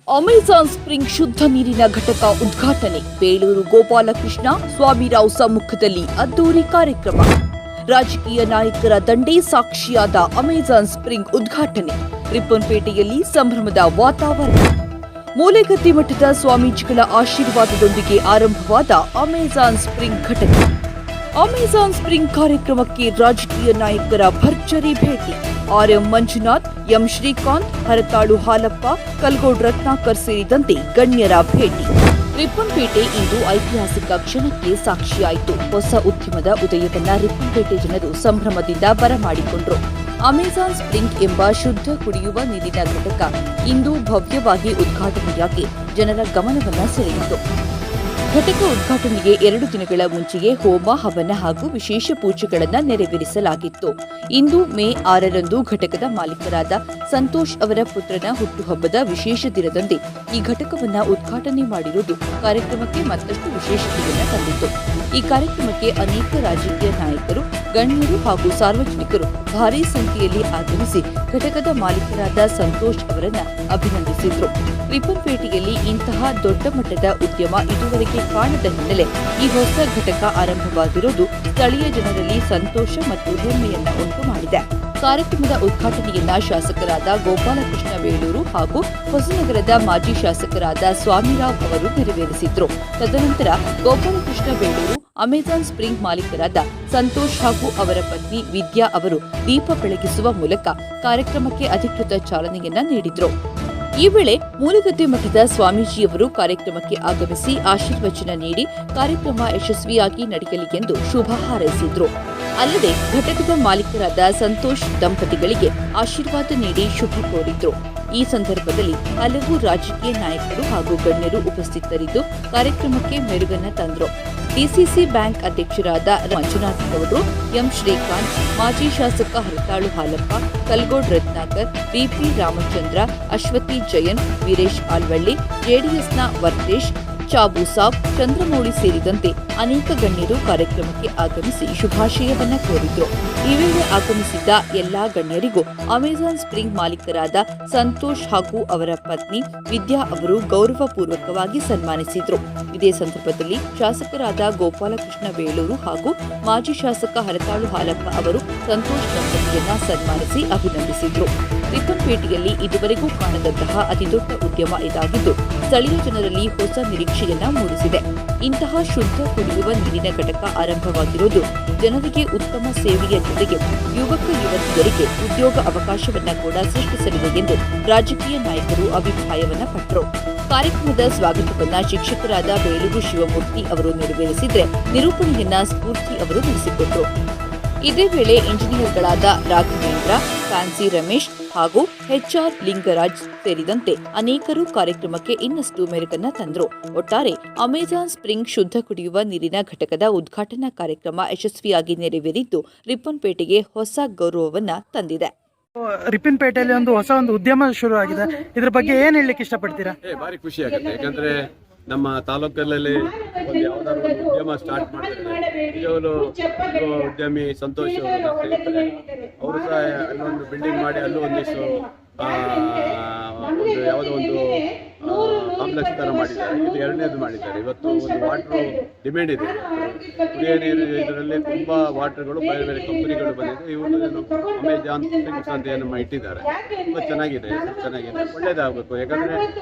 Amazon spring ಶುದ್ಧ ನೀರಿನ ಘಟಕ ಉದ್ಘಾಟನೆ ಬೇಳೂರು ಗೋಪಾಲಕೃಷ್ಣ ಸ್ವಾಮಿರಾವ್ ಸಮ್ಮುಖದಲ್ಲಿ ಅದ್ದೂರಿ ಕಾರ್ಯಕ್ರಮ. ರಾಜಕೀಯ ನಾಯಕರ ದಂಡೇ ಸಾಕ್ಷಿಯಾದ ಅಮೆಜಾನ್ ಸ್ಪ್ರಿಂಗ್ ಉದ್ಘಾಟನೆ. ರಿಪ್ಪನ್ಪೇಟೆಯಲ್ಲಿ ಸಂಭ್ರಮದ ವಾತಾವರಣ. ಮೂಲೆಗದ್ದೆ ಮಠದ ಸ್ವಾಮೀಜಿಗಳ ಆಶೀರ್ವಾದದೊಂದಿಗೆ ಆರಂಭವಾದ ಅಮೆಜಾನ್ ಸ್ಪ್ರಿಂಗ್ ಘಟಕ. ಅಮೆಜಾನ್ ಸ್ಪ್ರಿಂಗ್ ಕಾರ್ಯಕ್ರಮಕ್ಕೆ ರಾಜಕೀಯ ನಾಯಕರ ಭರ್ಜರಿ ಭೇಟಿ. ಆರ್ಎಂ ಮಂಜುನಾಥ್, ಎಂ ಶ್ರೀಕಾಂತ್, ಹರತಾಳು ಹಾಲಪ್ಪ, ಕಲ್ಗೋಡ್ ರತ್ನಾಕರ್ ಸೇರಿದಂತೆ ಗಣ್ಯರ ಭೇಟಿ. ರಿಪ್ಪನ್ಪೇಟೆ ಇಂದು ಐತಿಹಾಸಿಕ ಕ್ಷಣಕ್ಕೆ ಸಾಕ್ಷಿಯಾಯಿತು. ಹೊಸ ಉದ್ಯಮದ ಉದಯವನ್ನ ರಿಪ್ಪನ್ಪೇಟೆ ಜನರು ಸಂಭ್ರಮದಿಂದ ಬರಮಾಡಿಕೊಂಡರು. ಅಮೆಜಾನ್ ಸ್ಪ್ರಿಂಗ್ ಎಂಬ ಶುದ್ಧ ಕುಡಿಯುವ ನೀರಿನ ಘಟಕ ಇಂದು ಭವ್ಯವಾಗಿ ಉದ್ಘಾಟನೆಯಾಗಿ ಜನರ ಗಮನವನ್ನ ಸೆಳೆಯಿತು. ಘಟಕ ಉದ್ಘಾಟನೆಗೆ 2 ದಿನಗಳ ಮುಂಚೆಯೇ ಹೋಮ, ಹವನ ಹಾಗೂ ವಿಶೇಷ ಪೂಜೆಗಳನ್ನು ನೆರವೇರಿಸಲಾಗಿತ್ತು. ಇಂದು ಮೇ 6ರಂದು ಘಟಕದ ಮಾಲೀಕರಾದ ಸಂತೋಷ್ ಅವರ ಪುತ್ರನ ಹುಟ್ಟುಹಬ್ಬದ ವಿಶೇಷ ದಿನದಂದೇ ಈ ಘಟಕವನ್ನು ಉದ್ಘಾಟನೆ ಮಾಡಿರುವುದು ಕಾರ್ಯಕ್ರಮಕ್ಕೆ ಮತ್ತಷ್ಟು ವಿಶೇಷತೆಯನ್ನು ತಂದಿತ್ತು. ಈ ಕಾರ್ಯಕ್ರಮಕ್ಕೆ ಅನೇಕ ರಾಜಕೀಯ ನಾಯಕರು, ಗಣ್ಯರು ಹಾಗೂ ಸಾರ್ವಜನಿಕರು ಭಾರೀ ಸಂಖ್ಯೆಯಲ್ಲಿ ಆಗಮಿಸಿ ಘಟಕದ ಮಾಲೀಕರಾದ ಸಂತೋಷ್ ಅವರನ್ನು ಅಭಿನಂದಿಸಿದರು. ರಿಪ್ಪನ್ಪೇಟೆಯಲ್ಲಿ ಇಂತಹ ದೊಡ್ಡ ಮಟ್ಟದ ಉದ್ಯಮ ಇದುವರೆಗೆ ಕಾಣದ ಹಿನ್ನೆಲೆ ಈ ಹೊಸ ಘಟಕ ಆರಂಭವಾಗಿರುವುದು ಸ್ಥಳೀಯ ಜನರಲ್ಲಿ ಸಂತೋಷ ಮತ್ತು ಹೆಮ್ಮೆಯನ್ನ ಉಂಟು ಮಾಡಿದೆ. ಕಾರ್ಯಕ್ರಮದ ಉದ್ಘಾಟನೆಯನ್ನ ಶಾಸಕರಾದ ಗೋಪಾಲಕೃಷ್ಣ ಬೇಳೂರು ಹಾಗೂ ಹೊಸನಗರದ ಮಾಜಿ ಶಾಸಕರಾದ ಸ್ವಾಮಿರಾವ್ ಅವರು ನೆರವೇರಿಸಿದ್ರು. ತದನಂತರ ಗೋಪಾಲಕೃಷ್ಣ ಬೇಳೂರು, ಅಮೆಜಾನ್ ಸ್ಪ್ರಿಂಗ್ ಮಾಲೀಕರಾದ ಸಂತೋಷ್ ಹಾಗೂ ಅವರ ಪತ್ನಿ ವಿದ್ಯಾ ಅವರು ದೀಪ ಬೆಳಗಿಸುವ ಮೂಲಕ ಕಾರ್ಯಕ್ರಮಕ್ಕೆ ಅಧಿಕೃತ ಚಾಲನೆಯನ್ನ ನೀಡಿದ್ರು. ಈ ವೇಳೆ ಮೂಲೆಗದ್ದೆ ಮಠದ ಸ್ವಾಮೀಜಿಯವರು ಕಾರ್ಯಕ್ರಮಕ್ಕೆ ಆಗಮಿಸಿ ಆಶೀರ್ವಚನ ನೀಡಿ ಕಾರ್ಯಕ್ರಮ ಯಶಸ್ವಿಯಾಗಿ ನಡೆಯಲಿ ಎಂದು ಶುಭ ಹಾರೈಸಿದ್ರು. ಅಲ್ಲದೆ ಘಟಕದ ಮಾಲೀಕರಾದ ಸಂತೋಷ್ ದಂಪತಿಗಳಿಗೆ ಆಶೀರ್ವಾದ ನೀಡಿ ಶುಭ ಕೋರಿದ್ರು. ಈ ಸಂದರ್ಭದಲ್ಲಿ ಹಲವು ರಾಜಕೀಯ ನಾಯಕರು ಹಾಗೂ ಗಣ್ಯರು ಉಪಸ್ಥಿತರಿದ್ದು ಕಾರ್ಯಕ್ರಮಕ್ಕೆ ಮೆರುಗನ್ನ ತಂದರು. ಡಿಸಿಸಿ ಬ್ಯಾಂಕ್ ಅಧ್ಯಕ್ಷರಾದ ಮಂಜುನಾಥ್ ಅವರು, ಎಂ ಶ್ರೀಕಾಂತ್, ಮಾಜಿ ಶಾಸಕ ಹರತಾಳು ಹಾಲಪ್ಪ, ಕಲ್ಗೋಡ್ ರತ್ನಾಕರ್, ಬಿಪಿ ರಾಮಚಂದ್ರ, ಅಶ್ವತಿ ಜಯನ್, ವೀರೇಶ್ ಆಲ್ವಳ್ಳಿ, ಜೆಡಿಎಸ್ನ ವರ್ತೇಶ್, ಚಾಬು ಸಾಬ್, ಚಂದ್ರಮೌಳಿ ಸೇರಿದಂತೆ ಅನೇಕ ಗಣ್ಯರು ಕಾರ್ಯಕ್ರಮಕ್ಕೆ ಆಗಮಿಸಿ ಶುಭಾಶಯವನ್ನ ಕೋರಿದ್ರು. ಈ ವೇಳೆ ಆಗಮಿಸಿದ್ದ ಎಲ್ಲಾ ಗಣ್ಯರಿಗೂ ಅಮೆಜಾನ್ ಸ್ಪ್ರಿಂಗ್ ಮಾಲೀಕರಾದ ಸಂತೋಷ್ ಹಾಗೂ ಅವರ ಪತ್ನಿ ವಿದ್ಯಾ ಅವರು ಗೌರವಪೂರ್ವಕವಾಗಿ ಸನ್ಮಾನಿಸಿದ್ರು. ಇದೇ ಸಂದರ್ಭದಲ್ಲಿ ಶಾಸಕರಾದ ಗೋಪಾಲಕೃಷ್ಣ ಬೇಳೂರು ಹಾಗೂ ಮಾಜಿ ಶಾಸಕ ಹರತಾಳು ಹಾಲಪ್ಪ ಅವರು ಸಂತೋಷ್ ದಂಪತಿಯನ್ನ ಸನ್ಮಾನಿಸಿ ಅಭಿನಂದಿಸಿದ್ರು. ರಿಪ್ಪನ್ಪೇಟೆಯಲ್ಲಿ ಇದುವರೆಗೂ ಕಾಣದಂತಹ ಅತಿದೊಡ್ಡ ಉದ್ಯಮ ಇದಾಗಿದ್ದು ಸ್ಥಳೀಯ ಜನರಲ್ಲಿ ಹೊಸ ನಿರೀಕ್ಷೆಯನ್ನ ಮೂಡಿಸಿದೆ. ಇಂತಹ ಶುದ್ಧ ಕುಡಿಯುವ ನೀರಿನ ಘಟಕ ಆರಂಭವಾಗಿರುವುದು ಜನರಿಗೆ ಉತ್ತಮ ಸೇವೆಯ ಜೊತೆಗೆ ಯುವಕ ಯುವತಿಯರಿಗೆ ಉದ್ಯೋಗ ಅವಕಾಶವನ್ನ ಕೂಡ ಸೃಷ್ಟಿಸಲಿದೆ ಎಂದು ರಾಜಕೀಯ ನಾಯಕರು ಅಭಿಪ್ರಾಯವನ್ನ ಪಟ್ಟರು. ಕಾರ್ಯಕ್ರಮದ ಸ್ವಾಗತವನ್ನ ಶಿಕ್ಷಕರಾದ ಬೇಳೂರು ಶಿವಮೂರ್ತಿ ಅವರು ನೆರವೇರಿಸಿದ್ರೆ ನಿರೂಪಣೆಯನ್ನ ಸ್ಫೂರ್ತಿ ಅವರು ನಡೆಸಿಕೊಟ್ಟರು. ಇದೇ ವೇಳೆ ಇಂಜಿನಿಯರ್ಗಳಾದ ರಾಘವೇಂದ್ರ, ಫ್ಯಾನ್ಸಿ ರಮೇಶ್ ಹಾಗೂ ಎಚ್ಆರ್ ಲಿಂಗರಾಜ್ ಸೇರಿದಂತೆ ಅನೇಕರು ಕಾರ್ಯಕ್ರಮಕ್ಕೆ ಇನ್ನಷ್ಟು ಮೆರುಗನ್ನ ತಂದರು. ಒಟ್ಟಾರೆ ಅಮೆಜಾನ್ ಸ್ಪ್ರಿಂಗ್ ಶುದ್ಧ ಕುಡಿಯುವ ನೀರಿನ ಘಟಕದ ಉದ್ಘಾಟನಾ ಕಾರ್ಯಕ್ರಮ ಯಶಸ್ವಿಯಾಗಿ ನೆರವೇರಿದ್ದು ರಿಪ್ಪನ್ಪೇಟೆಗೆ ಹೊಸ ಗೌರವವನ್ನ ತಂದಿದೆ. ರಿಪ್ಪನ್ಪೇಟೆಯಲ್ಲಿ ಹೊಸ ಉದ್ಯಮ ಶುರು ಆಗಿದೆ. ಇದ್ರ ಬಗ್ಗೆ ಏನ್ ಹೇಳಲಿಕ್ಕೆ ಇಷ್ಟಪಡ್ತೀರಾ? ಭಾರಿ ಖುಷಿ ಆಗುತ್ತೆ. ಯಾಕಂದ್ರೆ ನಮ್ಮ ತಾಲೂಕಲ್ಲಿ ಒಂದು ಯಾವ್ದಾದ್ರು ಒಂದು ಉದ್ಯಮ ಸ್ಟಾರ್ಟ್ ಮಾಡಿದ್ರೆ ನಿಜವಾಗ್ಲೂ ಉದ್ಯಮಿ ಸಂತೋಷ್ ಅವರು ಸಹ ಅಲ್ಲೊಂದು ಬಿಲ್ಡಿಂಗ್ ಮಾಡಿ ಅಲ್ಲೂ ಒಂದಿಷ್ಟು ಯಾವುದೋ ಒಂದು ಕಾಂಪ್ಲೆಕ್ಸ್ ಥರ ಮಾಡಿದ್ದಾರೆ. ಇದು 2ನೇದು ಮಾಡಿದ್ದಾರೆ. ಇವತ್ತು ಒಂದು ವಾಟರ್ ಡಿಮ್ಯಾಂಡ್ ಇದೆ. ಕುಡಿಯೋ ನೀರು ಇದರಲ್ಲಿ ತುಂಬ ವಾಟರ್ಗಳು ಬೇರೆ ಬೇರೆ ಕಂಪನಿಗಳು ಬಂದಿದೆ. ಇವರು ಅಮೆಜಾನ್ ಸ್ಪ್ರಿಂಗ್ಸ್ ಅಂತ ಏನು ಇಟ್ಟಿದ್ದಾರೆ. ತುಂಬ ಚೆನ್ನಾಗಿದೆ, ಒಳ್ಳೇದಾಗಬೇಕು. ಯಾಕಂದರೆ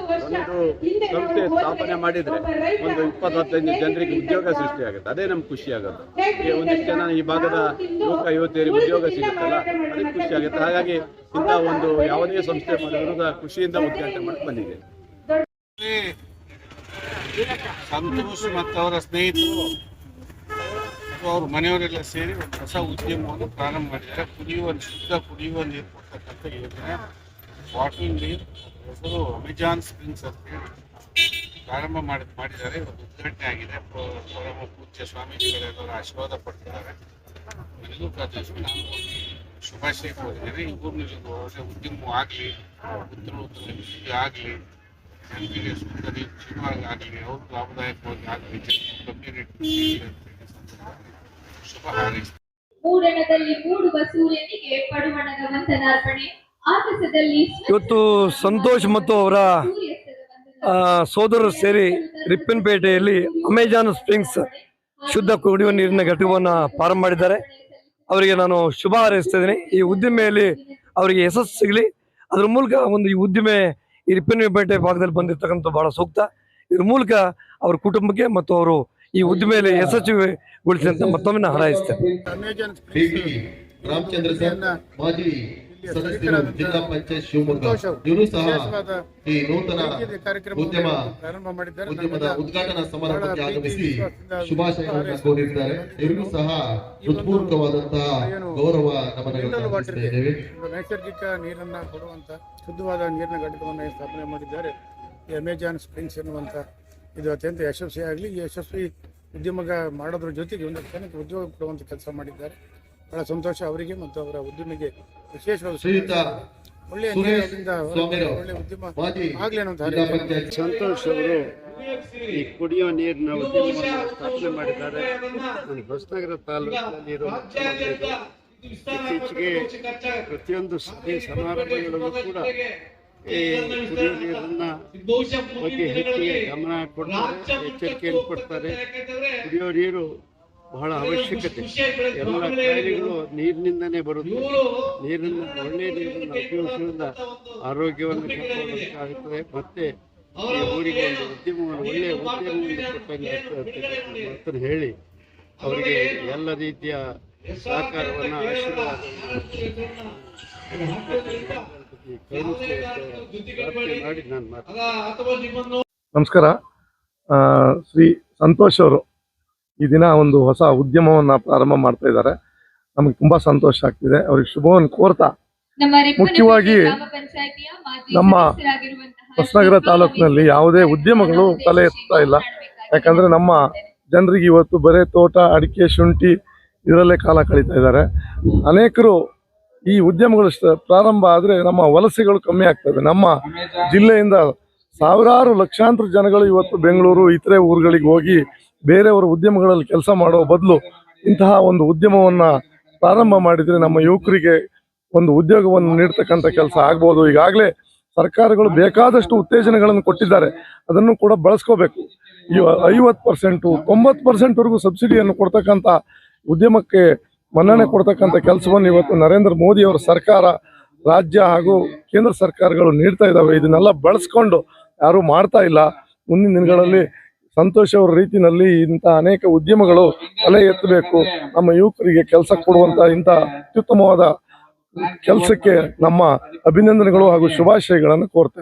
ಒಂದು ಸಂಸ್ಥೆ ಸ್ಥಾಪನೆ ಮಾಡಿದರೆ ಒಂದು 20-25 ಜನರಿಗೆ ಉದ್ಯೋಗ ಸೃಷ್ಟಿಯಾಗುತ್ತೆ. ಅದೇ ನಮ್ಗೆ ಖುಷಿ ಆಗುತ್ತೆ. ಒಂದಿಷ್ಟು ಜನ ಈ ಭಾಗದ ಯುವಕ ಯುವತಿಯರಿಗೆ ಉದ್ಯೋಗ ಸಿಗುತ್ತಲ್ಲ, ಅದಕ್ಕೆ ಖುಷಿ ಆಗುತ್ತೆ. ಹಾಗಾಗಿ ಇಂಥ ಒಂದು ಯಾವುದೇ ಸಂಸ್ಥೆ ಮಾಡಿದ್ರು ಖುಷಿಯಿಂದ ಉದ್ಘಾಟನೆ ಮಾಡಿ ಬಂದಿದೆ. ಸಂತೋಷ್ ಮತ್ತು ಅವರ ಸ್ನೇಹಿತರು ಅವ್ರ ಮನೆಯವರೆಲ್ಲ ಸೇರಿ ಒಂದು ಹೊಸ ಉದ್ಯಮವನ್ನು ಪ್ರಾರಂಭ ಮಾಡಿದ್ದಾರೆ. ಶುದ್ಧ ಕುಡಿಯುವ ನೀರು ಕೊಡ್ತಕ್ಕಂಥ ಯೋಜನೆ ವಾಟರ್ ನೀರು ಹೆಸರು ಅಮೆಜಾನ್ ಸ್ಪ್ರಿಂಗ್ಸ್ ಅಂತ ಪ್ರಾರಂಭ ಮಾಡಿದ್ದಾರೆ. ಒಂದು ಉದ್ಘಾಟನೆ ಆಗಿದೆ. ಪರಮ ಪೂಜ್ಯ ಸ್ವಾಮೀಜಿಗಳೆಲ್ಲರ ಆಶೀರ್ವಾದ ಪಡ್ತಿದ್ದಾರೆ. ಎಲ್ಲರೂ ನಾನು ಶುಭಾಶಯ ಕೋರಿದ್ದೇನೆ. ಈ ಊರಿನಲ್ಲಿ ಒಳ್ಳೆ ಉದ್ಯಮ ಆಗಲಿ, ಉತ್ತಮ ಆಗಲಿ, ಜನರಿಗೆ ಶುದ್ಧ ನೀರು ಶುಭವಾಗಿ ಆಗಲಿ, ಅವರು ಲಾಭದಾಯಕವಾಗಿ ಆಗಲಿ, ಕಮ್ಯುನಿಟಿ ಶುಭ ಹಾರೈಸಿ. ಮೂಡಣದಲ್ಲಿ ಮೂಡುವ ಸೂರ್ಯನಿಗೆ ಪಡುವಣದ ವಂದನಾರ್ಪಣೆ. ಆಗಸದಲ್ಲಿ ಇವತ್ತು ಸಂತೋಷ್ ಮತ್ತು ಅವರ ಸೋದರರು ಸೇರಿ ರಿಪ್ಪನ್ಪೇಟೆಯಲ್ಲಿ ಅಮೆಜಾನ್ ಸ್ಪ್ರಿಂಗ್ಸ್ ಶುದ್ಧ ಕುಡಿಯುವ ನೀರಿನ ಘಟಕವನ್ನು ಪ್ರಾರಂಭ ಮಾಡಿದ್ದಾರೆ. ಅವರಿಗೆ ನಾನು ಶುಭ ಹಾರೈಸ್ತಾ ಇದ್ದೀನಿ. ಈ ಉದ್ದಿಮೆಯಲ್ಲಿ ಅವರಿಗೆ ಯಶಸ್ಸು ಸಿಗಲಿ. ಅದ್ರ ಮೂಲಕ ಒಂದು ಈ ಉದ್ದಿಮೆ ಈ ರಿಪ್ಪನ್ಪೇಟೆ ಭಾಗದಲ್ಲಿ ಬಂದಿರತಕ್ಕಂಥ ಬಹಳ ಸೂಕ್ತ. ಇದ್ರ ಮೂಲಕ ಅವ್ರ ಕುಟುಂಬಕ್ಕೆ ಮತ್ತು ಅವರು ಈ ಉದ್ದಿಮೆಯಲ್ಲಿ ಯಶಸ್ವಿಗೊಳಿಸಿ ಅಂತ ಮತ್ತೊಮ್ಮೆ ಹಾರೈಸ್ತೇನೆ. ರಾಮಚಂದ್ರ ಸರ್ ಮಾಜಿ ಸದಸ್ಯರು ಜಿಲ್ಲಾ ಪಂಚಾಯತ್ ಶಿವಮೊಗ್ಗ ಇವರು ಸಹ ಈ ನೂತನ ಉದ್ಯಮದ ಉದ್ಘಾಟನಾ ಸಮಾರಂಭಕ್ಕೆ ಆಗಮಿಸಿ ಶುಭಾಶಯಗಳನ್ನು ಕೋರಿದ್ದಾರೆ. ಇವರಿಗೂ ಸಹ ಹೃತ್ಪೂರ್ವಕವಾದಂತಹ ಗೌರವ ನಮನಗಳನ್ನು ಅರ್ಪಿಸುತ್ತೇವೆ. ನೈಸರ್ಗಿಕ ನೀರನ್ನ ಕೊಡುವಂತ ಶುದ್ಧವಾದ ನೀರಿನ ಘಟಕವನ್ನು ಸ್ಥಾಪನೆ ಮಾಡಿದ್ದಾರೆ. ಈ ಅಮೆಜಾನ್ ಸ್ಪ್ರಿಂಗ್ಸ್ ಎನ್ನುವಂತ ಇದು ಅತ್ಯಂತ ಯಶಸ್ವಿಯಾಗಲಿ. ಈ ಯಶಸ್ವಿ ಉದ್ಯಮ ಮಾಡೋದ್ರ ಜೊತೆಗೆ ಒಂದು ಜನಕ್ಕೆ ಉದ್ಯೋಗ ಕೊಡುವಂತ ಕೆಲಸ ಮಾಡಿದ್ದಾರೆ. ಬಹಳ ಸಂತೋಷ ಅವರಿಗೆ ಮತ್ತು ಅವರ ಉದ್ಯಮಿಗೆ. ವಿಶೇಷವಾದ ಒಳ್ಳೆಯ ಉದ್ಯಮ ಆಗ್ಲಿ ಅನ್ನೋ ಸಂತೋಷ್ ಅವರು ಈ ಕುಡಿಯುವ ನೀರಿನ ಉದ್ಯಮವನ್ನು ಸ್ಥಾಪನೆ ಮಾಡಿದ್ದಾರೆ. ಹೊಸನಗರ ತಾಲೂಕಿನಲ್ಲಿ ಇತ್ತೀಚೆಗೆ ಪ್ರತಿಯೊಂದು ಸಭೆ ಸಮಾರಂಭಗಳಲ್ಲೂ ಕೂಡ ಈ ಕುಡಿಯುವ ನೀರನ್ನ ಬಗ್ಗೆ ಹೆಚ್ಚಿಗೆ ಗಮನ ಕೊಡ್ತಾರೆ, ಎಚ್ಚರಿಕೆಯನ್ನು ಕೊಡ್ತಾರೆ. ಕುಡಿಯುವ ನೀರು ಬಹಳ ಅವಶ್ಯಕತೆ. ಎಲ್ಲ ಕಾಯಿಲೆಗಳು ನೀರಿನಿಂದನೇ ಬರುತ್ತೆ. ನೀರನ್ನು ಒಳ್ಳೆಯ ನೀರನ್ನು ಉಪಯೋಗಿಸುವುದರಿಂದ ಆರೋಗ್ಯವನ್ನು ಕಾಪಾಡಬೇಕಾಗುತ್ತದೆ. ಮತ್ತೆ ಈ ಊರಿಗೆ ಒಂದು ಉದ್ಯಮವನ್ನು ಒಳ್ಳೆಯ ಉದ್ಯಮವನ್ನು ಕೊಟ್ಟಂಗೆ ಮಾತನ್ನು ಹೇಳಿ ಅವರಿಗೆ ಎಲ್ಲ ರೀತಿಯ ಸಹಕಾರವನ್ನು ಮಾಡಿ ನಾನು ಮಾತಾಡ್ತೀನಿ. ನಮಸ್ಕಾರ. ಶ್ರೀ ಸಂತೋಷ್ ಅವರು ಈ ದಿನ ಒಂದು ಹೊಸ ಉದ್ಯಮವನ್ನು ಪ್ರಾರಂಭ ಮಾಡ್ತಾ ಇದ್ದಾರೆ. ನಮಗೆ ತುಂಬಾ ಸಂತೋಷ ಆಗ್ತಿದೆ. ಅವ್ರಿಗೆ ಶುಭವನ್ನು ಕೋರ್ತಾ, ಮುಖ್ಯವಾಗಿ ನಮ್ಮ ಹೊಸನಗರ ತಾಲೂಕಿನಲ್ಲಿ ಯಾವುದೇ ಉದ್ಯಮಗಳು ತಲೆ ಎತ್ತಾ ಇಲ್ಲ. ಯಾಕಂದ್ರೆ ನಮ್ಮ ಜನರಿಗೆ ಇವತ್ತು ಬರೇ ತೋಟ, ಅಡಿಕೆ, ಶುಂಠಿ ಇದರಲ್ಲೇ ಕಾಲ ಕಳೀತಾ ಇದ್ದಾರೆ. ಅನೇಕರು ಈ ಉದ್ಯಮಗಳು ಪ್ರಾರಂಭ ಆದರೆ ನಮ್ಮ ವಲಸೆಗಳು ಕಮ್ಮಿ ಆಗ್ತದೆ. ನಮ್ಮ ಜಿಲ್ಲೆಯಿಂದ ಸಾವಿರಾರು ಲಕ್ಷಾಂತರ ಜನಗಳು ಇವತ್ತು ಬೆಂಗಳೂರು ಇತರೆ ಊರುಗಳಿಗೆ ಹೋಗಿ ಬೇರೆಯವರ ಉದ್ಯಮಗಳಲ್ಲಿ ಕೆಲಸ ಮಾಡೋ ಬದಲು ಇಂತಹ ಒಂದು ಉದ್ಯಮವನ್ನು ಪ್ರಾರಂಭ ಮಾಡಿದರೆ ನಮ್ಮ ಯುವಕರಿಗೆ ಒಂದು ಉದ್ಯೋಗವನ್ನು ನೀಡ್ತಕ್ಕಂಥ ಕೆಲಸ ಆಗ್ಬೋದು. ಈಗಾಗಲೇ ಸರ್ಕಾರಗಳು ಬೇಕಾದಷ್ಟು ಉತ್ತೇಜನಗಳನ್ನು ಕೊಟ್ಟಿದ್ದಾರೆ, ಅದನ್ನು ಕೂಡ ಬಳಸ್ಕೋಬೇಕು. 50%, 90%ವರೆಗೂ ಸಬ್ಸಿಡಿಯನ್ನು ಕೊಡ್ತಕ್ಕಂಥ ಉದ್ಯಮಕ್ಕೆ ಮನ್ನಣೆ ಕೊಡ್ತಕ್ಕಂಥ ಕೆಲಸವನ್ನು ಇವತ್ತು ನರೇಂದ್ರ ಮೋದಿ ಅವರ ಸರ್ಕಾರ, ರಾಜ್ಯ ಹಾಗೂ ಕೇಂದ್ರ ಸರ್ಕಾರಗಳು ನೀಡ್ತಾ ಇದ್ದಾವೆ. ಇದನ್ನೆಲ್ಲ ಬಳಸ್ಕೊಂಡು ಯಾರೂ ಮಾಡ್ತಾ ಇಲ್ಲ. ಮುಂದಿನ ದಿನಗಳಲ್ಲಿ ಸಂತೋಷ್ ಅವರ ರೀತಿಯಲ್ಲಿ ಇಂಥ ಅನೇಕ ಉದ್ಯಮಗಳು ತಲೆ ಎತ್ತಬೇಕು. ನಮ್ಮ ಯುವಕರಿಗೆ ಕೆಲಸ ಕೊಡುವಂಥ ಇಂಥ ಅತ್ಯುತ್ತಮವಾದ ಕೆಲಸಕ್ಕೆ ನಮ್ಮ ಅಭಿನಂದನೆಗಳು ಹಾಗೂ ಶುಭಾಶಯಗಳನ್ನು ಕೋರ್ತೇನೆ.